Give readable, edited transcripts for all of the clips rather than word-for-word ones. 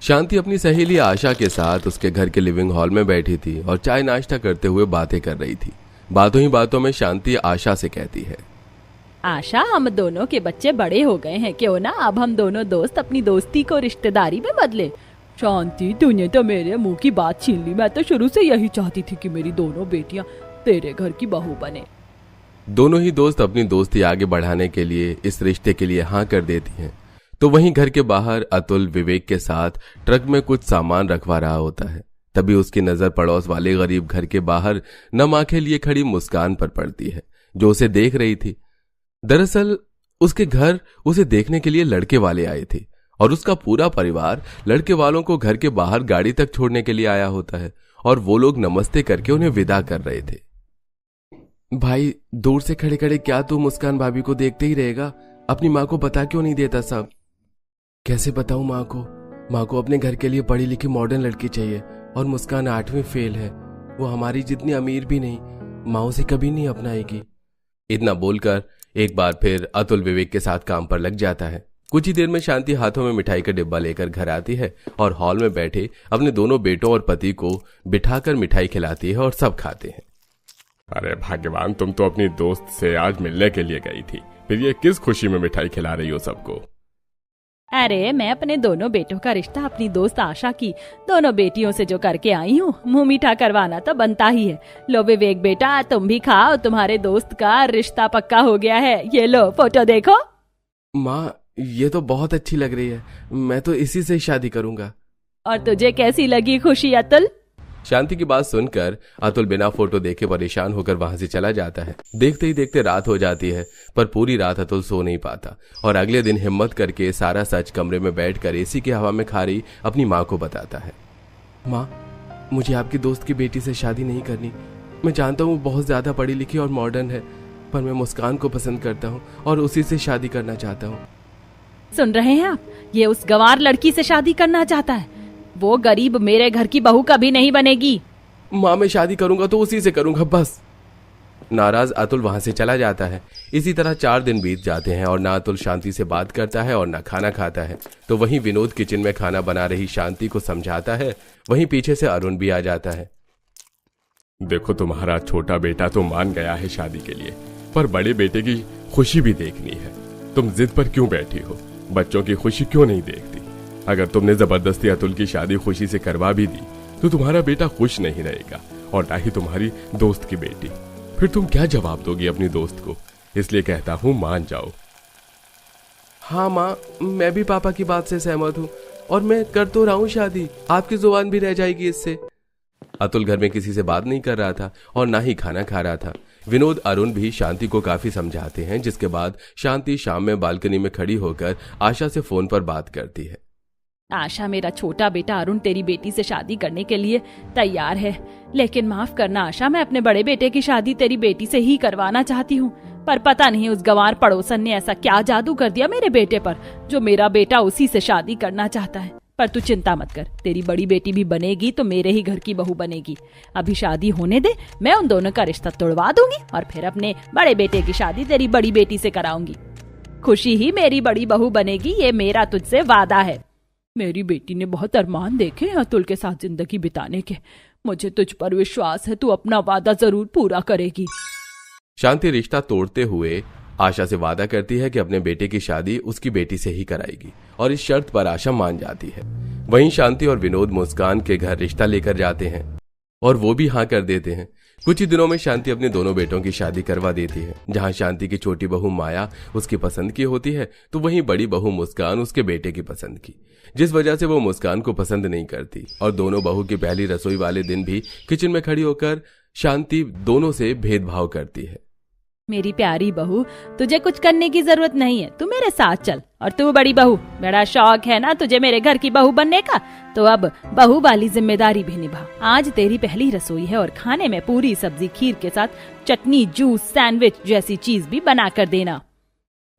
शांति अपनी सहेली आशा के साथ उसके घर के लिविंग हॉल में बैठी थी और चाय नाश्ता करते हुए बातें कर रही थी। बातों ही बातों में शांति आशा से कहती है, आशा, हम दोनों के बच्चे बड़े हो गए हैं, क्यों ना अब हम दोनों दोस्त अपनी दोस्ती को रिश्तेदारी में बदले। शांति, तूने तो मेरे मुंह की बात छीन ली। मैं तो शुरू से यही चाहती थी कि मेरी दोनों बेटियां तेरे घर की बहू बने। दोनों ही दोस्त अपनी दोस्ती आगे बढ़ाने के लिए इस रिश्ते के लिए हाँ कर देती हैं। तो वहीं घर के बाहर अतुल विवेक के साथ ट्रक में कुछ सामान रखवा रहा होता है। तभी उसकी नजर पड़ोस वाले गरीब घर के बाहर नम आंखें लिए खड़ी मुस्कान पर पड़ती है, जो उसे देख रही थी। दरअसल उसके घर उसे देखने के लिए लड़के वाले आए थे और उसका पूरा परिवार लड़के वालों को घर के बाहर गाड़ी तक छोड़ने के लिए आया होता है और वो लोग नमस्ते करके उन्हें विदा कर रहे थे। भाई, दूर से खड़े खड़े क्या तू मुस्कान भाभी को देखते ही रहेगा? अपनी माँ को बता क्यों नहीं देता सब? कैसे बताऊं माँ को अपने घर के लिए पढ़ी लिखी मॉडर्न लड़की चाहिए और मुस्कान 8वीं फेल है। वो हमारी जितनी अमीर भी नहीं, माँ उसे कभी नहीं अपनाएगी। इतना बोलकर एक बार फिर अतुल विवेक के साथ काम पर लग जाता है। कुछ ही देर में शांति हाथों में मिठाई का डिब्बा लेकर घर आती है और हॉल में बैठे अपने दोनों बेटों और पति को बिठाकर मिठाई खिलाती है और सब खाते हैं। अरे भगवान, तुम तो अपनी दोस्त से आज मिलने के लिए गई थी, फिर ये किस खुशी में मिठाई खिला रही हो सबको? अरे मैं अपने दोनों बेटों का रिश्ता अपनी दोस्त आशा की दोनों बेटियों से जो करके आई हूँ, मुंह मीठा करवाना तो बनता ही है। लो विवेक बेटा, तुम भी खाओ, तुम्हारे दोस्त का रिश्ता पक्का हो गया है। ये लो फोटो देखो। माँ, ये तो बहुत अच्छी लग रही है, मैं तो इसी से शादी करूंगा। और तुझे कैसी लगी खुशी अतुल? शांति की बात सुनकर अतुल बिना फोटो देखे परेशान होकर वहां से चला जाता है। देखते ही देखते रात हो जाती है, पर पूरी रात अतुल सो नहीं पाता और अगले दिन हिम्मत करके सारा सच कमरे में बैठकर एसी की हवा में खा रही अपनी माँ को बताता है। माँ, मुझे आपकी दोस्त की बेटी से शादी नहीं करनी। मैं जानता हूँ वो बहुत ज्यादा पढ़ी लिखी और मॉडर्न है, पर मैं मुस्कान को पसंद करता हूँ और उसी से शादी करना चाहता हूँ। सुन रहे हैं आप? ये उस गंवार लड़की से शादी करना चाहता है। वो गरीब मेरे घर की बहू कभी नहीं बनेगी। माँ, मैं शादी करूंगा तो उसी से करूंगा बस। नाराज अतुल वहां से चला जाता है। इसी तरह 4 दिन बीत जाते हैं और ना अतुल शांति से बात करता है और ना खाना खाता है। तो वहीं विनोद किचन में खाना बना रही शांति को समझाता है। वहीं पीछे से अरुण भी आ जाता है। देखो, तुम्हारा छोटा बेटा तो मान गया है शादी के लिए, पर बड़े बेटे की खुशी भी देखनी है। तुम जिद पर क्यों बैठी हो? बच्चों की खुशी क्यों नहीं देखती? अगर तुमने जबरदस्ती अतुल की शादी खुशी से करवा भी दी तो तुम्हारा बेटा खुश नहीं रहेगा और ना ही तुम्हारी दोस्त की बेटी। फिर तुम क्या जवाब दोगी अपनी दोस्त को? इसलिए कहता हूँ, मान जाओ। हाँ माँ, मैं भी पापा की बात से सहमत हूँ और मैं कर तो रहा हूँ शादी। आपकी जुबान भी रह जाएगी इससे। अतुल घर में किसी से बात नहीं कर रहा था और ना ही खाना खा रहा था। विनोद अरुण भी शांति को काफी समझाते हैं, जिसके बाद शांति शाम में बालकनी में खड़ी होकर आशा से फोन पर बात करती है। आशा, मेरा छोटा बेटा अरुण तेरी बेटी से शादी करने के लिए तैयार है, लेकिन माफ करना आशा, मैं अपने बड़े बेटे की शादी तेरी बेटी से ही करवाना चाहती हूँ। पर पता नहीं उस गंवार पड़ोसन ने ऐसा क्या जादू कर दिया मेरे बेटे पर, जो मेरा बेटा उसी से शादी करना चाहता है। पर तू चिंता मत कर, तेरी बड़ी बेटी भी बनेगी तो मेरे ही घर की बहू बनेगी। अभी शादी होने दे, मैं उन दोनों का रिश्ता तोड़वा दूंगी और फिर अपने बड़े बेटे की शादी तेरी बड़ी बेटी से कराऊंगी। खुशी ही मेरी बड़ी बहू बनेगी, ये मेरा तुझसे वादा है। मेरी बेटी ने बहुत अरमान देखे हैं अतुल के साथ जिंदगी बिताने के। मुझे तुझ पर विश्वास है, तू अपना वादा जरूर पूरा करेगी। शांति रिश्ता तोड़ते हुए आशा से वादा करती है कि अपने बेटे की शादी उसकी बेटी से ही कराएगी और इस शर्त पर आशा मान जाती है। वहीं शांति और विनोद मुस्कान के घर रिश्ता लेकर जाते हैं और वो भी हाँ कर देते हैं। कुछ ही दिनों में शांति अपने दोनों बेटों की शादी करवा देती है। जहां शांति की छोटी बहू माया उसकी पसंद की होती है, तो वहीं बड़ी बहू मुस्कान उसके बेटे की पसंद की, जिस वजह से वो मुस्कान को पसंद नहीं करती और दोनों बहू की पहली रसोई वाले दिन भी किचन में खड़ी होकर शांति दोनों से भेदभाव करती है। मेरी प्यारी बहू, तुझे कुछ करने की जरूरत नहीं है, तू मेरे साथ चल। और तू बड़ी बहू, बड़ा शौक है ना तुझे मेरे घर की बहू बनने का, तो अब बहू वाली जिम्मेदारी भी निभा। आज तेरी पहली रसोई है और खाने में पूरी सब्जी खीर के साथ चटनी, जूस, सैंडविच जैसी चीज भी बना कर देना।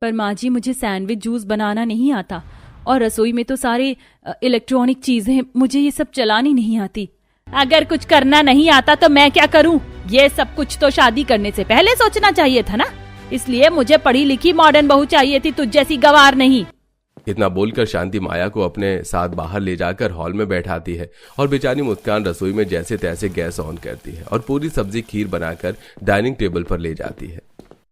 पर माँ जी, मुझे सैंडविच जूस बनाना नहीं आता और रसोई में तो सारे इलेक्ट्रॉनिक चीजें, मुझे ये सब चलानी नहीं आती। अगर कुछ करना नहीं आता तो मैं क्या करूं? ये सब कुछ तो शादी करने से पहले सोचना चाहिए था ना। इसलिए मुझे पढ़ी लिखी मॉडर्न बहू चाहिए थी, तुझ जैसी गंवार नहीं। इतना बोलकर शांति माया को अपने साथ बाहर ले जाकर हॉल में बैठाती है और बेचारी मुस्कान रसोई में जैसे तैसे गैस ऑन करती है और पूरी सब्जी खीर बनाकर डाइनिंग टेबल पर ले जाती है।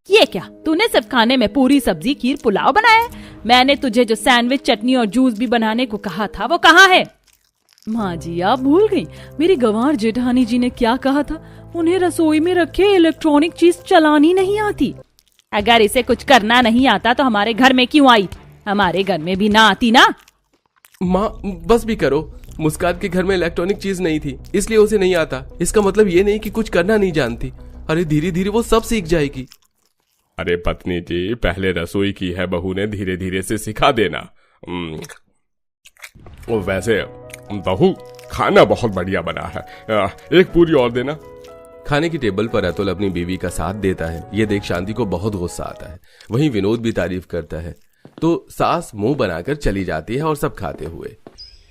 ये क्या, तूने सिर्फ खाने में पूरी सब्जी खीर पुलाव बनाया है? मैंने तुझे जो सैंडविच चटनी और जूस भी बनाने को कहा था वो कहाँ है? माँ जी आप भूल गई, मेरी गंवार जेठानी जी ने क्या कहा था, उन्हें रसोई में रखे इलेक्ट्रॉनिक चीज चलानी नहीं आती। अगर इसे कुछ करना नहीं आता तो हमारे घर में क्यों आई? हमारे घर में भी ना आती ना। माँ बस भी करो, मुस्कान के घर में इलेक्ट्रॉनिक चीज नहीं थी इसलिए उसे नहीं आता। इसका मतलब ये नहीं कि कुछ करना नहीं जानती। अरे धीरे धीरे वो सब सीख जाएगी। अरे पत्नी जी, पहले रसोई की है बहू ने, धीरे धीरे से सिखा देना। वैसे बहू खाना बहुत बढ़िया बना है, एक पूरी और देना। खाने की टेबल पर अतुल अपनी बीवी का साथ देता है। ये देख शांति को बहुत गुस्सा आता है। वहीं विनोद भी तारीफ करता है तो सास मुंह बनाकर चली जाती है और सब खाते हुए।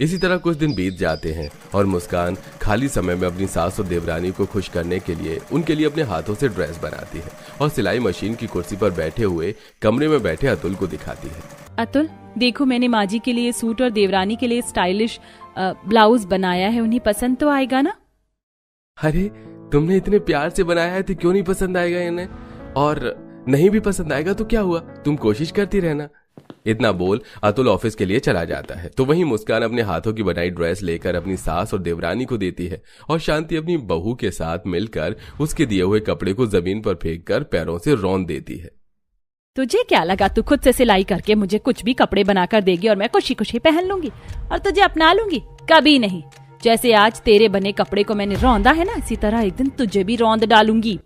इसी तरह कुछ दिन बीत जाते हैं और मुस्कान खाली समय में अपनी सास और देवरानी को खुश करने के लिए उनके लिए अपने हाथों से ड्रेस बनाती है और सिलाई मशीन की कुर्सी पर बैठे हुए कमरे में बैठे अतुल को दिखाती है। अतुल देखो, मैंने माँ जी के लिए सूट और देवरानी के लिए स्टाइलिश ब्लाउज बनाया है, उन्हें पसंद तो आएगा ना? अरे तुमने इतने प्यार से बनाया है तो क्यों नहीं पसंद आएगा इन्हें? और नहीं भी पसंद आएगा तो क्या हुआ, तुम कोशिश करती रहना। इतना बोल अतुल ऑफिस के लिए चला जाता है तो वहीं मुस्कान अपने हाथों की बनाई ड्रेस लेकर अपनी सास और देवरानी को देती है और शांति अपनी बहू के साथ मिलकर उसके दिए हुए कपड़े को जमीन पर फेंककर पैरों से रौंद देती है। तुझे क्या लगा तू खुद से सिलाई करके मुझे कुछ भी कपड़े बनाकर देगी और मैं खुशी खुशी पहन लूंगी और तुझे अपना लूंगी? कभी नहीं। जैसे आज तेरे बने कपड़े को मैंने रौंदा है ना, इसी तरह एक दिन तुझे भी रौंद डालूंगी।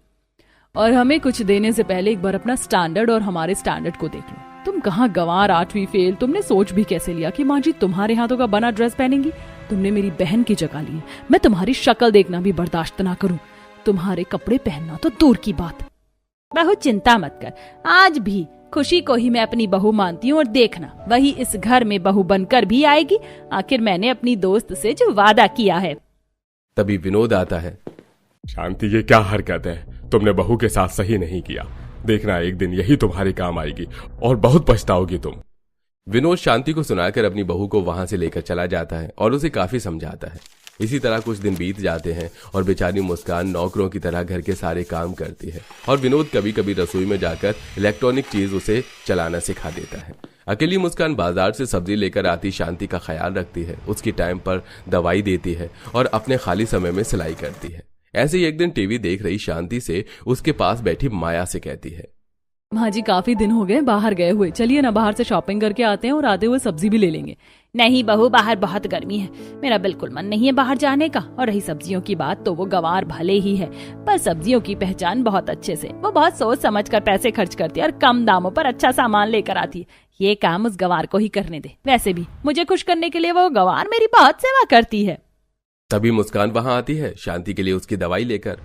और हमें कुछ देने से पहले एक बार अपना स्टैंडर्ड और हमारे स्टैंडर्ड को देख लो। तुम कहाँ गंवार 8वीं फेल, तुमने सोच भी कैसे लिया कि माँ जी तुम्हारे हाथों का बना ड्रेस पहनेंगी? तुमने मेरी बहन की जगह ली। मैं तुम्हारी शक्ल देखना भी बर्दाश्त ना करूं, तुम्हारे कपड़े पहनना तो दूर की बात। बहू चिंता मत कर, आज भी खुशी को ही मैं अपनी बहू मानती हूँ और देखना वही इस घर में बहू बनकर भी आएगी। आखिर मैंने अपनी दोस्त से जो वादा किया है। तभी विनोद आता है। शांति ये क्या हरकत है, तुमने बहू के साथ सही नहीं किया। देखना एक दिन यही तुम्हारे काम आएगी और बहुत पछताओगी तुम। विनोद शांति को सुनाकर अपनी बहू को वहां से लेकर चला जाता है और उसे काफी समझाता है। इसी तरह कुछ दिन बीत जाते हैं और बेचारी मुस्कान नौकरों की तरह घर के सारे काम करती है और विनोद कभी कभी रसोई में जाकर इलेक्ट्रॉनिक चीज उसे चलाना सिखा देता है। अकेली मुस्कान बाजार से सब्जी लेकर आती शांति का ख्याल रखती है, उसकी टाइम पर दवाई देती है और अपने खाली समय में सिलाई करती है। ऐसे ही एक दिन टीवी देख रही शांति से उसके पास बैठी माया से कहती है, माँ जी काफी दिन हो गए बाहर गए हुए, चलिए ना बाहर से शॉपिंग करके आते हैं और आते हुए सब्जी भी ले लेंगे। नहीं बहू, बाहर बहुत गर्मी है, मेरा बिल्कुल मन नहीं है बाहर जाने का। और रही सब्जियों की बात तो वो गंवार भले ही है पर सब्जियों की पहचान बहुत अच्छे से, वो बहुत सोच समझ कर पैसे खर्च करती है और कम दामों पर अच्छा सामान लेकर आती है। ये काम उस गंवार को ही करने दे। वैसे भी मुझे खुश करने के लिए वो गंवार मेरी बहुत सेवा करती है। तभी मुस्कान वहां आती है शांति के लिए उसकी दवाई लेकर।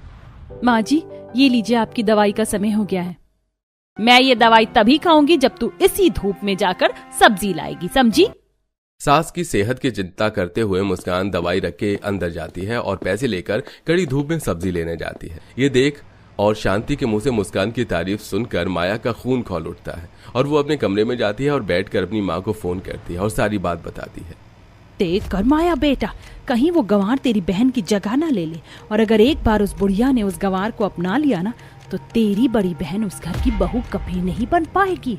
माँ जी ये लीजिए, आपकी दवाई का समय हो गया है। मैं ये दवाई तभी खाऊंगी जब तू इसी धूप में जाकर सब्जी लाएगी, समझी? सास की सेहत की चिंता करते हुए मुस्कान दवाई रख के अंदर जाती है और पैसे लेकर कड़ी धूप में सब्जी लेने जाती है। ये देख और शांति के मुंह से मुस्कान की तारीफ सुनकर माया का खून खौल उठता है और वो अपने कमरे में जाती है और बैठकर अपनी माँ को फोन करती है और सारी बात बताती है। देख कर माया बेटा, कहीं वो गंवार तेरी बहन की जगह ना ले ले, और अगर एक बार उस बुढ़िया ने उस गंवार को अपना लिया ना तो तेरी बड़ी बहन उस घर की बहू कभी नहीं बन पाएगी।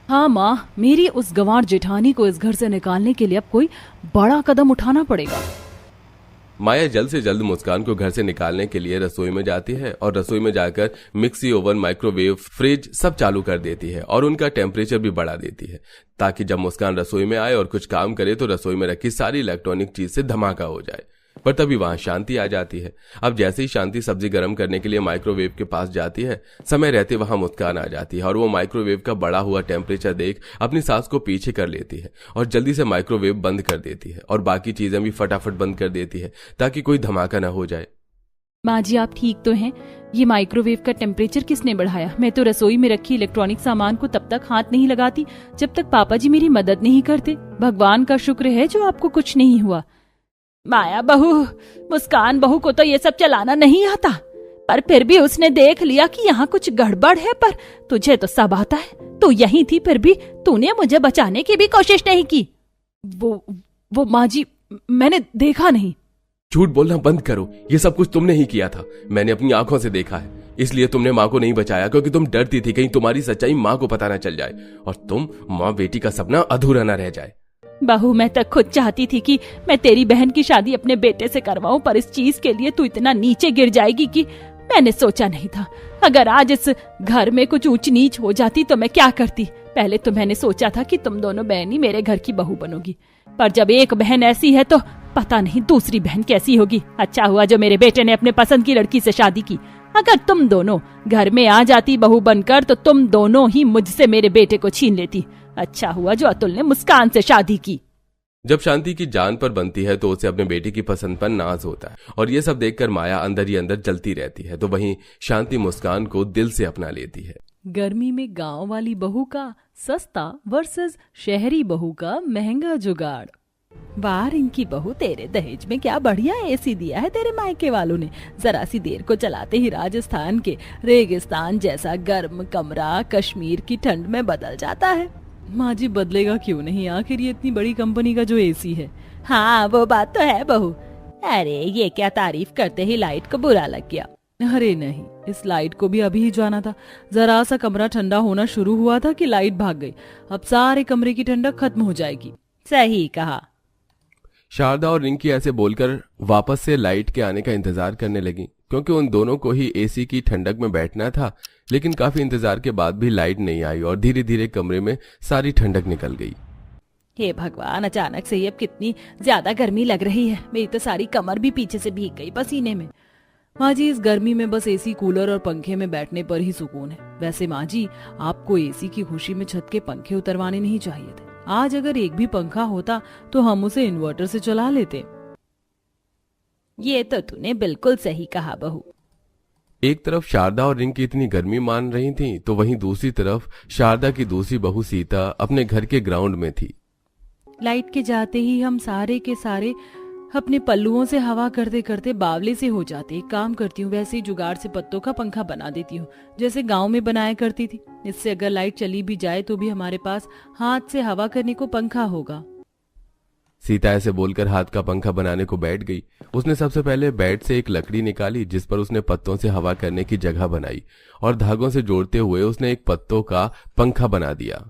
हाँ माँ, मेरी उस गंवार जेठानी को इस घर से निकालने के लिए अब कोई बड़ा कदम उठाना पड़ेगा। माया जल्द से जल्द मुस्कान को घर से निकालने के लिए रसोई में जाती है और रसोई में जाकर मिक्सी, ओवन, माइक्रोवेव, फ्रिज सब चालू कर देती है और उनका टेम्परेचर भी बढ़ा देती है ताकि जब मुस्कान रसोई में आए और कुछ काम करे तो रसोई में रखी सारी इलेक्ट्रॉनिक चीज से धमाका हो जाए। पर तभी वहां शांति आ जाती है। अब जैसे ही शांति सब्जी गर्म करने के लिए माइक्रोवेव के पास जाती है, समय रहते वहां मुस्कान आ जाती है और वो माइक्रोवेव का बढ़ा हुआ टेम्परेचर देख अपनी सास को पीछे कर लेती है और जल्दी से माइक्रोवेव बंद कर देती है और बाकी चीजें भी फटाफट बंद कर देती है ताकि कोई धमाका न हो जाए। माँ जी आप ठीक तो हैं? ये माइक्रोवेव का टेम्परेचर किसने बढ़ाया? मैं तो रसोई में रखी इलेक्ट्रॉनिक सामान को तब तक हाथ नहीं लगाती जब तक पापा जी मेरी मदद नहीं करते। भगवान का शुक्र है जो आपको कुछ नहीं हुआ। माया बहू, मुस्कान बहू को तो ये सब चलाना नहीं आता। पर फिर भी उसने देख लिया कि यहाँ कुछ गड़बड़ है। पर तुझे तो सब आता है, तू यहीं थी फिर भी तूने मुझे बचाने की भी कोशिश नहीं की। वो माँ जी, मैंने देखा नहीं। झूठ बोलना बंद करो, ये सब कुछ तुमने ही किया था। मैंने अपनी आंखों से देखा है। इसलिए तुमने माँ को नहीं बचाया क्योंकि तुम डरती थी कहीं तुम्हारी सच्चाई माँ को पता न चल जाए और तुम माँ बेटी का सपना अधूरा न रह जाए। बहू, मैं तक खुद चाहती थी कि मैं तेरी बहन की शादी अपने बेटे से करवाऊं, पर इस चीज के लिए तू इतना नीचे गिर जाएगी कि मैंने सोचा नहीं था। अगर आज इस घर में कुछ ऊंच नीच हो जाती तो मैं क्या करती। पहले तो मैंने सोचा था कि तुम दोनों बहन ही मेरे घर की बहू बनोगी, पर जब एक बहन ऐसी है तो पता नहीं दूसरी बहन कैसी होगी। अच्छा हुआ जो मेरे बेटे ने अपने पसंद की लड़की से शादी की। अगर तुम दोनों घर में आ जाती बहू बनकर तो तुम दोनों ही मुझसे मेरे बेटे को छीन लेती। अच्छा हुआ जो अतुल ने मुस्कान से शादी की। जब शांति की जान पर बनती है तो उसे अपने बेटे की पसंद पर नाज होता है और ये सब देखकर माया अंदर ही अंदर जलती रहती है। तो वहीं शांति मुस्कान को दिल से अपना लेती है। गर्मी में गांव वाली बहू का सस्ता वर्सेस शहरी बहू का महंगा जुगाड़। वाह इनकी बहू, तेरे दहेज में क्या बढ़िया एसी दिया है तेरे मायके वालों ने। जरा सी देर को चलाते ही राजस्थान के रेगिस्तान जैसा गर्म कमरा कश्मीर की ठंड में बदल जाता है। माँ जी, बदलेगा क्यों नहीं, आखिर ये इतनी बड़ी कंपनी का जो एसी है। हाँ वो बात तो है बहू। अरे ये क्या तारीफ करते ही लाइट को बुरा लग गया। अरे नहीं, इस लाइट को भी अभी ही जाना था। जरा सा कमरा ठंडा होना शुरू हुआ था कि लाइट भाग गई। अब सारे कमरे की ठंडक खत्म हो जाएगी। सही कहा। शारदा और रिंकी ऐसे बोलकर वापस से लाइट के आने का इंतजार करने लगी क्योंकि उन दोनों को ही एसी की ठंडक में बैठना था। लेकिन काफी इंतजार के बाद भी लाइट नहीं आई और धीरे धीरे कमरे में सारी ठंडक निकल गई। हे भगवान, अचानक से अब कितनी ज्यादा गर्मी लग रही है। मेरी तो सारी कमर भी पीछे से भीग गई पसीने में। माँ जी, इस गर्मी में बस एसी कूलर और पंखे में बैठने पर ही सुकून है। वैसे माँ जी, आपको एसी की खुशी में छत के पंखे उतरवाने नहीं चाहिए थे। आज अगर एक भी पंखा होता तो हम उसे इन्वर्टर से चला लेते। ये तो तूने बिल्कुल सही कहा बहू। एक तरफ शारदा और रिंकी इतनी गर्मी मान रही थी तो वहीं दूसरी तरफ शारदा की दूसरी बहू सीता अपने घर के ग्राउंड में थी। लाइट के जाते ही हम सारे के सारे अपने पल्लुओं से हवा करते करते बावले से हो जाते। एक काम करती हूँ, वैसे ही जुगाड़ से पत्तों का पंखा बना देती हूँ जैसे गांव में बनाया करती थी। इससे अगर लाइट चली भी जाए तो भी हमारे पास हाथ से हवा करने को पंखा होगा। सीता ऐसे बोलकर हाथ का पंखा बनाने को बैठ गई। उसने सबसे पहले बेड से एक लकड़ी निकाली जिस पर उसने पत्तों से हवा करने की जगह बनाई और धागों से जोड़ते हुए उसने एक पत्तों का पंखा बना दिया।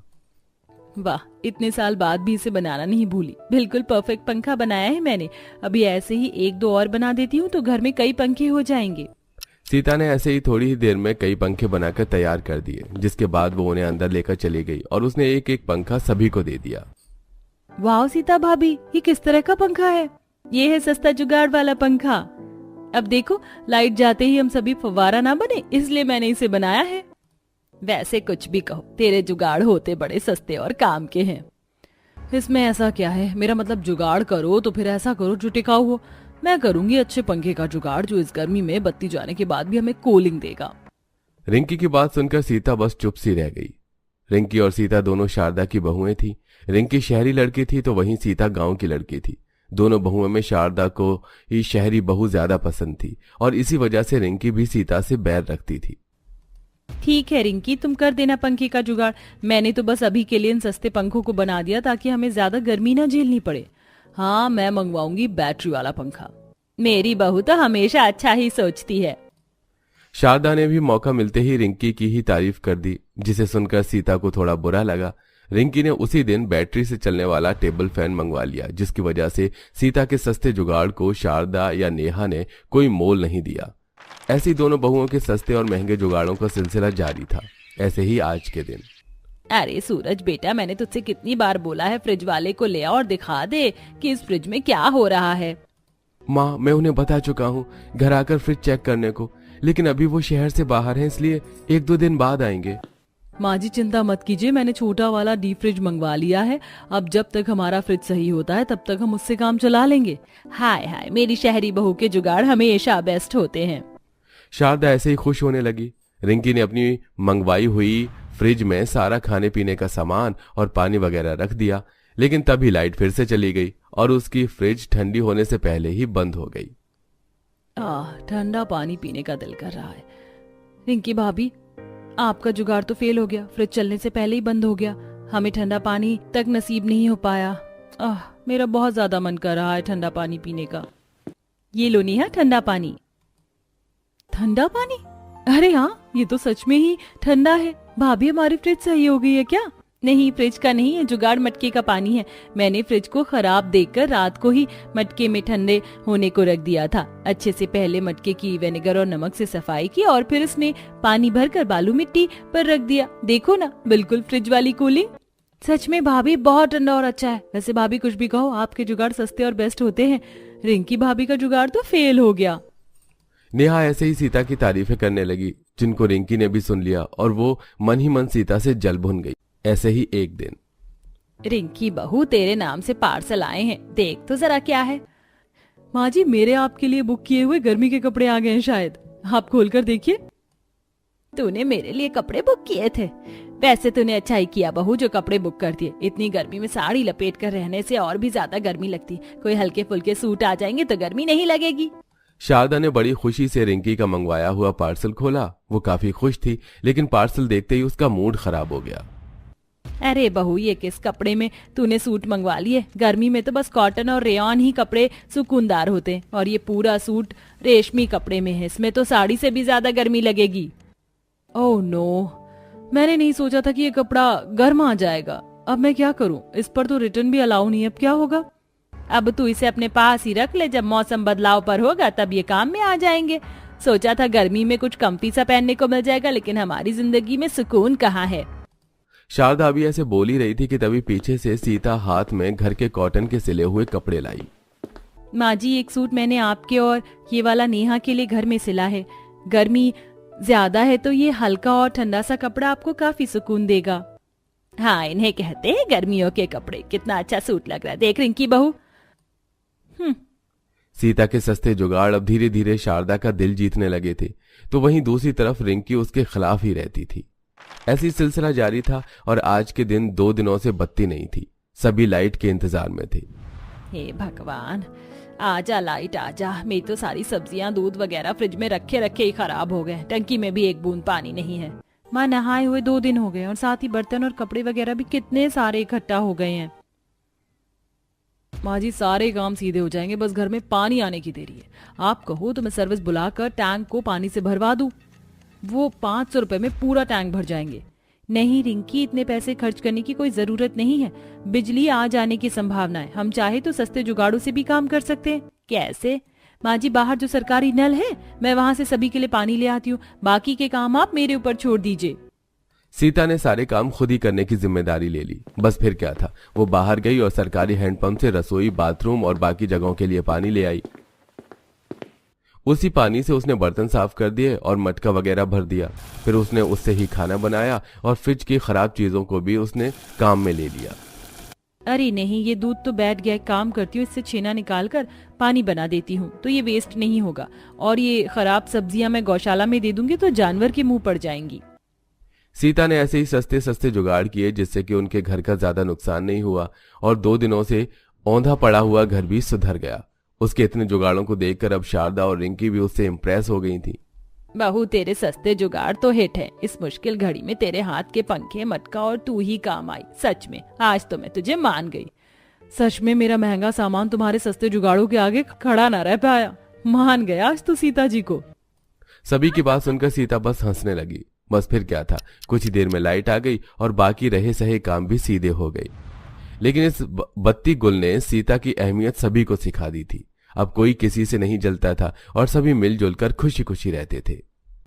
वाह, इतने साल बाद भी इसे बनाना नहीं भूली। बिल्कुल परफेक्ट पंखा बनाया है मैंने। अभी ऐसे ही एक दो और बना देती हूँ तो घर में कई पंखे हो जाएंगे। सीता ने ऐसे ही थोड़ी ही देर में कई पंखे बनाकर तैयार कर दिए, जिसके बाद वो उन्हें अंदर लेकर चली गई और उसने एक एक पंखा सभी को दे दिया। वाह सीता भाभी, ये किस तरह का पंखा है? ये है सस्ता जुगाड़ वाला पंखा। अब देखो, लाइट जाते ही हम सभी फव्वारा ना बने, इसलिए मैंने इसे बनाया है। वैसे कुछ भी कहो, तेरे जुगाड़ होते बड़े सस्ते और काम के हैं। इसमें ऐसा क्या है? मेरा मतलब जुगाड़ करो तो फिर ऐसा करो जो टिकाऊ हो। मैं करूंगी अच्छे पंखे का जुगाड़ जो इस गर्मी में बत्ती जाने के बाद भी हमें कूलिंग देगा। रिंकी की बात सुनकर सीता बस चुप सी रह गई। रिंकी और सीता दोनों शारदा की बहुएं थी। रिंकी शहरी लड़की थी तो वहीं सीता गांव की लड़की थी। दोनों बहुओं में शारदा को ही शहरी बहू ज्यादा पसंद थी और इसी वजह से रिंकी भी सीता से बैर रखती थी। ठीक है रिंकी, तुम कर देना पंखे का जुगाड़। मैंने तो बस अभी के लिए इन सस्ते पंखों को बना दिया ताकि हमें ज्यादा गर्मी ना झेलनी पड़े। हाँ, मैं मंगवाऊंगी बैटरी वाला पंखा। मेरी बहू तो हमेशा अच्छा ही सोचती है। शारदा ने भी मौका मिलते ही रिंकी की ही तारीफ कर दी, जिसे सुनकर सीता को थोड़ा बुरा लगा। रिंकी ने उसी दिन बैटरी से चलने वाला टेबल फैन मंगवा लिया, जिसकी वजह से सीता के सस्ते जुगाड़ को शारदा या नेहा ने कोई मोल नहीं दिया। ऐसी दोनों बहुओं के सस्ते और महंगे जुगाड़ों का सिलसिला जारी था। ऐसे ही आज के दिन। अरे सूरज बेटा, मैंने तुझसे कितनी बार बोला है फ्रिज वाले को ले आ और दिखा दे कि इस फ्रिज में क्या हो रहा है। माँ, मैं उन्हें बता चुका हूँ घर आकर फ्रिज चेक करने को, लेकिन अभी वो शहर से बाहर हैं, इसलिए 1-2 दिन बाद आएंगे। माँ जी चिंता मत कीजिए, मैंने छोटा वाला डीप फ्रिज मंगवा लिया है। अब जब तक हमारा फ्रिज सही होता है तब तक हम उससे काम चला लेंगे। हाय हाय, मेरी शहरी बहू के जुगाड़ हमेशा बेस्ट होते हैं। शारदा ऐसे ही खुश होने लगी। रिंकी ने अपनी मंगवाई हुई फ्रिज में सारा खाने पीने का सामान और पानी वगैरह रख दिया, लेकिन तभी लाइट फिर से चली गई और उसकी फ्रिज ठंडी होने से पहले ही बंद हो गई। ठंडा पानी पीने का दिल कर रहा है। रिंकी भाभी, आपका जुगाड़ तो फेल हो गया, फ्रिज चलने से पहले ही बंद हो गया, हमें ठंडा पानी तक नसीब नहीं हो पाया। मेरा बहुत ज्यादा मन कर रहा है ठंडा पानी पीने का। ये लो नेहा ठंडा पानी। ठंडा पानी? अरे हाँ, ये तो सच में ही ठंडा है। भाभी, हमारी फ्रिज सही हो गई है क्या? नहीं, फ्रिज का नहीं है, जुगाड़ मटके का पानी है। मैंने फ्रिज को खराब देखकर रात को ही मटके में ठंडे होने को रख दिया था। अच्छे से पहले मटके की विनेगर और नमक से सफाई की और फिर उसमें पानी भरकर बालू मिट्टी पर रख दिया। देखो ना, बिल्कुल फ्रिज वाली कूलिंग। सच में भाभी, बहुत ठंडा और अच्छा है। वैसे भाभी कुछ भी कहो, आपके जुगाड़ सस्ते और बेस्ट होते हैं। रिंकी भाभी का जुगाड़ तो फेल हो गया। नेहा ऐसे ही सीता की तारीफें करने लगी, जिनको रिंकी ने भी सुन लिया और वो मन ही मन सीता से जल भुन गई। ऐसे ही एक दिन, रिंकी बहू, तेरे नाम से पार्सल आए हैं, देख तो जरा क्या है। माँ जी, मेरे आपके लिए बुक किए हुए गर्मी के कपड़े आ गए हैं शायद, आप खोलकर देखिए। तूने मेरे लिए कपड़े बुक किए थे? वैसे तूने अच्छा ही किया बहू जो कपड़े बुक कर दिए। इतनी गर्मी में साड़ी लपेट कर रहने से और भी ज्यादा गर्मी लगती। कोई हल्के फुल्के सूट आ जाएंगे तो गर्मी नहीं लगेगी। शारदा ने बड़ी खुशी से रिंकी का मंगवाया हुआ पार्सल खोला। वो काफी खुश थी, लेकिन पार्सल देखते ही उसका मूड खराब हो गया। अरे बहू, ये किस कपड़े में तूने सूट मंगवा लिए? गर्मी में तो बस कॉटन और रेयॉन ही कपड़े सुकूनदार होते हैं, और ये पूरा सूट रेशमी कपड़े में है। इसमें तो साड़ी से भी ज्यादा गर्मी लगेगी। ओह नो, मैंने नहीं सोचा था कि ये कपड़ा गर्म आ जाएगा। अब मैं क्या करूं? इस पर तो रिटर्न भी अलाउ नहीं है। अब क्या होगा? अब तू इसे अपने पास ही रख ले, जब मौसम बदलाव पर होगा तब ये काम में आ जाएंगे। सोचा था गर्मी में कुछ कम्फी सा पहनने को मिल जाएगा, लेकिन हमारी जिंदगी में सुकून कहाँ है। शारदा अभी ऐसे बोल ही रही थी कि तभी पीछे से सीता हाथ में घर के कॉटन के सिले हुए कपड़े लाई। माँ जी, एक सूट मैंने आपके और ये वाला नेहा के लिए घर में सिला है। गर्मी ज्यादा है तो ये हल्का और ठंडा सा कपड़ा आपको काफी सुकून देगा। हाँ, इन्हें कहते हैं गर्मियों के कपड़े। कितना अच्छा सूट लग रहा है, देख रिंकी बहू। सीता के सस्ते जुगाड़ अब धीरे धीरे शारदा का दिल जीतने लगे थे, तो वहीं दूसरी तरफ रिंकी उसके खिलाफ ही रहती थी। ऐसी सिलसिला जारी था और आज के दिन 2 दिनों से बत्ती नहीं थी। सभी लाइट के इंतजार में थे। हे भगवान, आजा लाइट आजा। मेरी तो सारी सब्जियां, दूध वगैरह फ्रिज में रखे रखे ही खराब हो गए। टंकी में भी एक बूंद पानी नहीं है। माँ, नहाए हुए 2 दिन हो गए और साथ ही बर्तन और कपड़े वगैरह भी कितने सारे इकट्ठा हो गए हैं। माँ जी, सारे काम सीधे हो जाएंगे, बस घर में पानी आने की देरी है। आप कहो तो मैं सर्विस बुलाकर टैंक को पानी से भरवा दूं। वो 500 रुपए में पूरा टैंक भर जाएंगे। नहीं रिंकी, इतने पैसे खर्च करने की कोई जरूरत नहीं है। बिजली आ जाने की संभावना है। हम चाहे तो सस्ते जुगाड़ों से भी काम कर सकते हैं। कैसे? माँ जी, बाहर जो सरकारी नल है, मैं वहाँ से सभी के लिए पानी ले आती हूँ। बाकी के काम आप मेरे ऊपर छोड़ दीजिए। सीता ने सारे काम खुद ही करने की जिम्मेदारी ले ली। बस फिर क्या था, वो बाहर गई और सरकारी हैंडपंप से रसोई, बाथरूम और बाकी जगहों के लिए पानी ले आई। उसी पानी से उसने बर्तन साफ कर दिए और मटका वगैरह भर दिया। फिर उसने उससे ही खाना बनाया और फ्रिज की खराब चीजों को भी उसने काम में ले लिया। अरे नहीं, ये दूध तो बैठ गया। काम करती हूँ, इससे छेना निकाल कर पानी बना देती हूँ तो ये वेस्ट नहीं होगा। और ये खराब सब्जियां मैं गौशाला में दे दूंगी तो जानवर के मुंह पड़ जाएंगी। सीता ने ऐसे ही सस्ते सस्ते जुगाड़ किए जिससे कि उनके घर का ज्यादा नुकसान नहीं हुआ और 2 दिनों से औंधा पड़ा हुआ घर भी सुधर गया। उसके इतने जुगाड़ों को देखकर अब शारदा और रिंकी भी उससे इम्प्रेस हो गई थी। बहू, तेरे सस्ते जुगाड़ तो हिट है। इस मुश्किल घड़ी में तेरे हाथ के पंखे, मटका और तू ही काम आई। सच में आज तो मैं तुझे मान गई। सच में मेरा महंगा सामान तुम्हारे सस्ते जुगाड़ों के आगे खड़ा ना रह पाया। मान गया आज तो सीता जी को। सभी की बात सुनकर सीता बस हंसने लगी। बस फिर क्या था, कुछ ही देर में लाइट आ गई और बाकी रहे सहे काम भी सीधे हो गए। लेकिन इस बत्ती गुल ने सीता की अहमियत सभी को सिखा दी थी। अब कोई किसी से नहीं जलता था और सभी मिलजुल कर खुशी खुशी रहते थे।